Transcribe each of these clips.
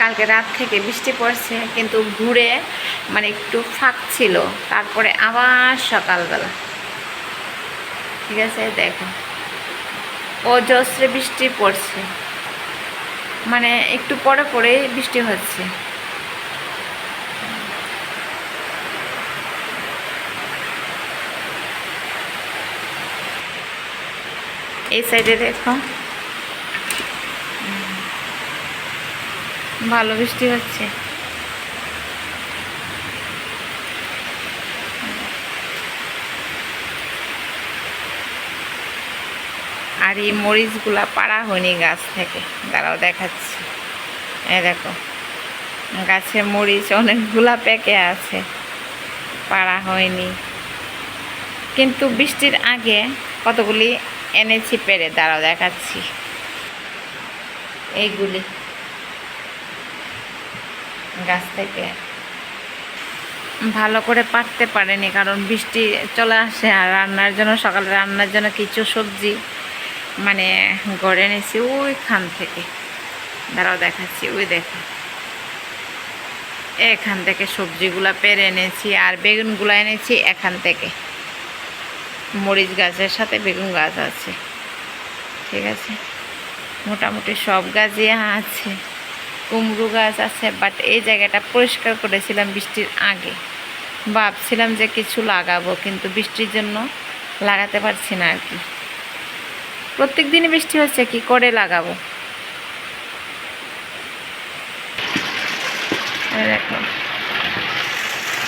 কালকে রাত থেকে বৃষ্টি পড়ছে, কিন্তু ঘুরে মানে একটু ফাঁক ছিল, তারপরে আবার সকালবেলা। ঠিক আছে, দেখো অজস্রে বৃষ্টি পড়ছে, মানে একটু পরে পরে বৃষ্টি হচ্ছে। এই সাইডে দেখো ভালো বৃষ্টি হচ্ছে। আর এই মরিচগুলা পাড়া হয়নি গাছ থেকে, দাঁড়াও দেখাচ্ছি। এই দেখো গাছে মরিচ অনেকগুলা পেকে আছে, পাড়া হয়নি, কিন্তু বৃষ্টির আগে কতগুলি এনেছি পেরে, দাঁড়াও দেখাচ্ছি। এইগুলি গাছ থেকে ভালো করে পারতে পারেনি, কারণ বৃষ্টি চলে আসে। আর রান্নার জন্য, সকালে রান্নার জন্য কিছু সবজি মানে গড়ে এনেছি ওইখান থেকে, দাঁড়াও দেখাচ্ছি। ওই দেখো এখান থেকে সবজিগুলা পেরে এনেছি, আর বেগুনগুলো এনেছি এখান থেকে। মরিচ গাছের সাথে বেগুন গাছ আছে। ঠিক আছে, মোটামুটি সব গাছই আছে। কুমড়ো গাছ আছে, বাট এই জায়গাটা পরিষ্কার করেছিলাম বৃষ্টির আগে। ভাবছিলাম যে কিছু লাগাবো, কিন্তু বৃষ্টির জন্য লাগাতে পারছি না আর কি। প্রত্যেক দিনই বৃষ্টি হচ্ছে, কি করে লাগাবো। দেখো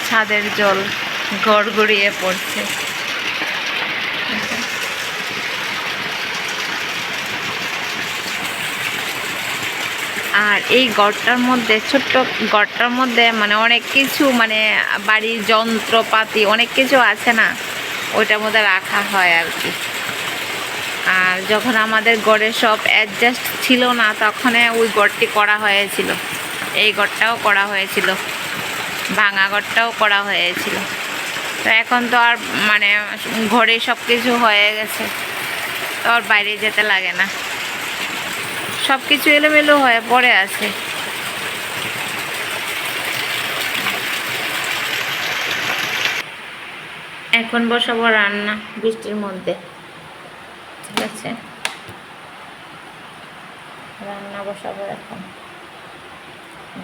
ছাদের জল গড়গড়িয়ে পড়ছে। আর এই গড়টার মধ্যে, ছোট্ট গড়টার মধ্যে মানে অনেক কিছু, মানে বাড়ির যন্ত্রপাতি অনেক কিছু আছে না, ওইটার মধ্যে রাখা হয় আর কি। আর যখন আমাদের গড়ে সব অ্যাডজাস্ট ছিল না, তখন ওই গড়টি করা হয়েছিল। এই গড়টাও করা হয়েছিল, ভাঙা গড়টাও করা হয়েছিল। তো এখন তো আর মানে ঘরে সব কিছু হয়ে গেছে, তো আর বাইরে যেতে লাগে না, সব কিছু এলোমেলো হয়ে পড়ে আছে। এখন বসাবো রান্না বৃষ্টির মধ্যে। ঠিক আছে, রান্না বসাবো এখন,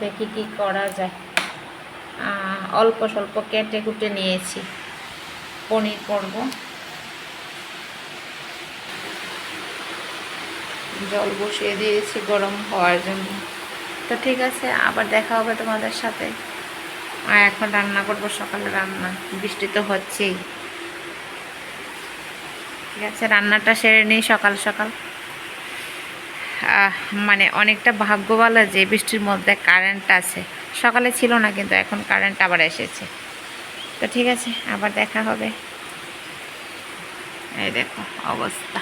দেখি কি করা যায়। অল্প স্বল্প কেটে কুটে নিয়েছি, পনির করব। জল বসিয়ে দিয়েছি গরম হওয়ার জন্য। তো ঠিক আছে, আবার দেখা হবে তোমাদের সাথে। আর এখন রান্না করব সকালে রান্না, বৃষ্টি তো হচ্ছেই। ঠিক আছে, রান্নাটা সেরে নিই সকাল সকাল। মানে অনেকটা ভাগ্য ভালো যে বৃষ্টির মধ্যে কারেন্ট আছে। সকালে ছিল না, কিন্তু এখন কারেন্ট আবার এসেছে। তো ঠিক আছে, আবার দেখা হবে। এই দেখো অবস্থা।